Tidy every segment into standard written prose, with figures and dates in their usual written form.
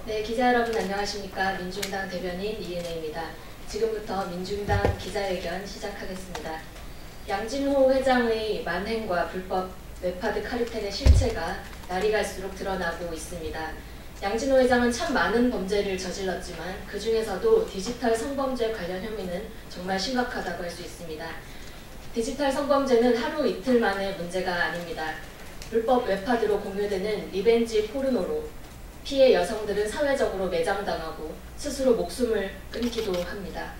네, 기자 여러분 안녕하십니까. 민중당 대변인 이은혜입니다. 지금부터 민중당 기자회견 시작하겠습니다. 양진호 회장의 만행과 불법 웹하드 카르텔의 실체가 날이 갈수록 드러나고 있습니다. 양진호 회장은 참 많은 범죄를 저질렀지만 그 중에서도 디지털 성범죄 관련 혐의는 정말 심각하다고 할 수 있습니다. 디지털 성범죄는 하루 이틀 만의 문제가 아닙니다. 불법 웹하드로 공유되는 리벤지 포르노로 피해 여성들은 사회적으로 매장당하고 스스로 목숨을 끊기도 합니다.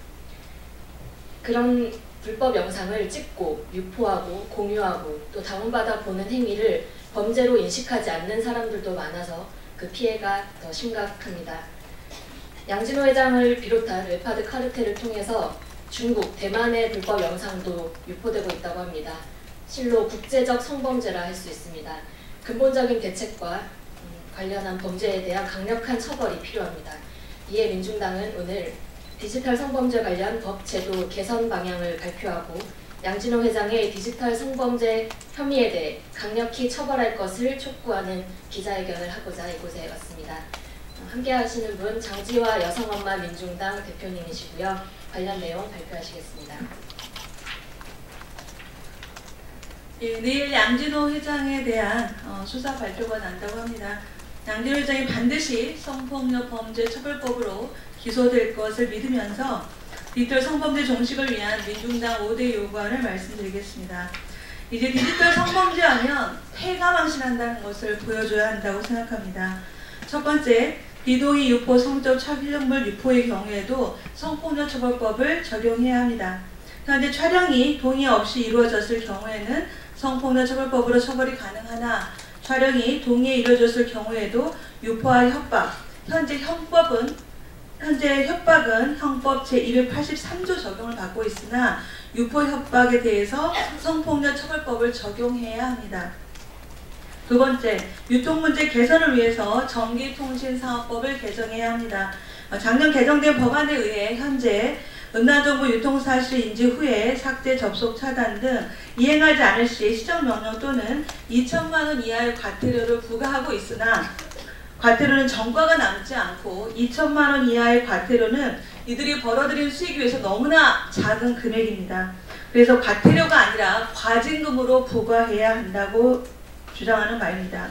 그런 불법 영상을 찍고 유포하고 공유하고 또 다운받아 보는 행위를 범죄로 인식하지 않는 사람들도 많아서 그 피해가 더 심각합니다. 양진호 회장을 비롯한 웹하드 카르텔을 통해서 중국, 대만의 불법 영상도 유포되고 있다고 합니다. 실로 국제적 성범죄라 할 수 있습니다. 근본적인 대책과 관련한 범죄에 대한 강력한 처벌이 필요합니다. 이에 민중당은 오늘 디지털 성범죄 관련 법 제도 개선 방향을 발표하고 양진호 회장의 디지털 성범죄 혐의에 대해 강력히 처벌할 것을 촉구하는 기자회견을 하고자 이곳에 왔습니다. 함께 하시는 분 장지화 여성엄마 민중당 대표님이시고요. 관련 내용 발표하시겠습니다. 예, 내일 양진호 회장에 대한 수사 발표가 난다고 합니다. 양진호 회장이 반드시 성폭력 범죄 처벌법으로 기소될 것을 믿으면서 디지털 성범죄 종식을 위한 민중당 5대 요구안을 말씀드리겠습니다. 이제 디지털 성범죄하면 폐가망신한다는 것을 보여줘야 한다고 생각합니다. 첫 번째, 비동의 유포 성적 촬영물 유포의 경우에도 성폭력 처벌법을 적용해야 합니다. 현재 촬영이 동의 없이 이루어졌을 경우에는 성폭력 처벌법으로 처벌이 가능하나 촬영이 동의에 이루어졌을 경우에도 유포와 협박, 현재 협박은 형법 제283조 적용을 받고 있으나 유포 협박에 대해서 성폭력 처벌법을 적용해야 합니다. 두 번째, 유통문제 개선을 위해서 전기통신사업법을 개정해야 합니다. 작년 개정된 법안에 의해 현재 음란정보 유통사실 인지 후에 삭제, 접속, 차단 등 이행하지 않을 시 시정명령 또는 2천만 원 이하의 과태료를 부과하고 있으나 과태료는 전과가 남지 않고 2천만 원 이하의 과태료는 이들이 벌어들인 수익에 비해서 너무나 작은 금액입니다. 그래서 과태료가 아니라 과징금으로 부과해야 한다고 주장하는 바입니다.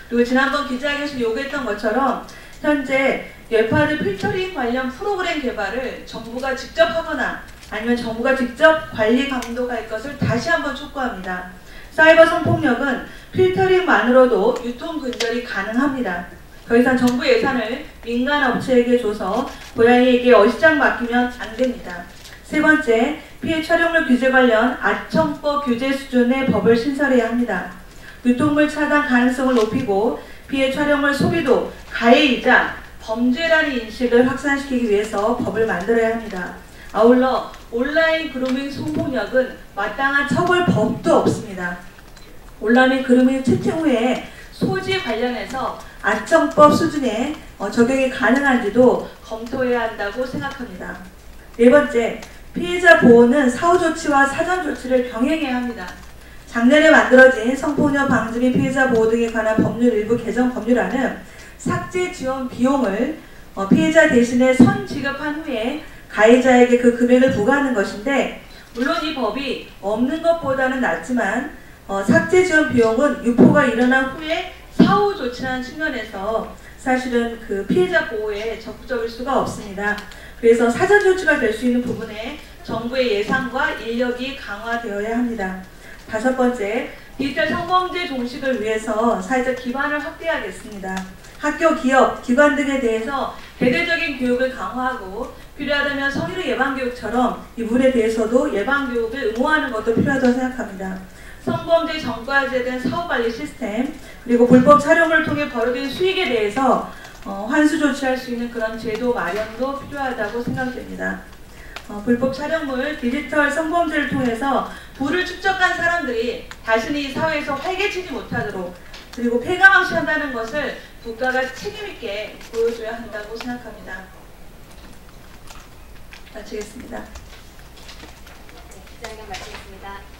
그리고 지난번 기자회견에서 요구했던 것처럼 현재 웹하드 필터링 관련 프로그램 개발을 정부가 직접 하거나 아니면 정부가 직접 관리 감독할 것을 다시 한번 촉구합니다. 사이버 성폭력은 필터링만으로도 유통 근절이 가능합니다. 더 이상 정부 예산을 민간 업체에게 줘서 고양이에게 어시장 맡기면 안 됩니다. 세 번째, 피해 촬영물 규제 관련 아청법 규제 수준의 법을 신설해야 합니다. 유통물 차단 가능성을 높이고 피해 촬영물 소비도 가해이자 범죄라는 인식을 확산시키기 위해서 법을 만들어야 합니다. 아울러 온라인 그루밍 성폭력은 마땅한 처벌법도 없습니다. 온라인 그루밍 채팅 후에 소지 관련해서 아청법 수준의 적용이 가능한지도 검토해야 한다고 생각합니다. 네 번째, 피해자 보호는 사후 조치와 사전 조치를 병행해야 합니다. 작년에 만들어진 성폭력 방지 및 피해자 보호 등에 관한 법률 일부 개정 법률안은 삭제 지원 비용을 피해자 대신에 선 지급한 후에 가해자에게 그 금액을 부과하는 것인데, 물론 이 법이 없는 것보다는 낫지만 삭제 지원 비용은 유포가 일어난 후에 사후 조치라는 측면에서 사실은 그 피해자 보호에 적극적일 수가 없습니다. 그래서 사전 조치가 될 수 있는 부분에 정부의 예산과 인력이 강화되어야 합니다. 다섯 번째, 디지털 성범죄 종식을 위해서 사회적 기반을 확대하겠습니다. 학교, 기업, 기관 등에 대해서 대대적인 교육을 강화하고 필요하다면 성희롱 예방교육처럼 이 부분에 대해서도 예방교육을 응호하는 것도 필요하다고 생각합니다. 성범죄 전과제된 사후관리 시스템, 그리고 불법 촬영을 통해 벌어진 수익에 대해서 환수 조치할 수 있는 그런 제도 마련도 필요하다고 생각됩니다. 불법 촬영물, 디지털 성범죄를 통해서 부를 축적한 사람들이 다시는 이 사회에서 활개치지 못하도록, 그리고 폐가망신한다는 것을 국가가 책임있게 보여줘야 한다고 생각합니다. 마치겠습니다. 네, 기자회견 마치겠습니다.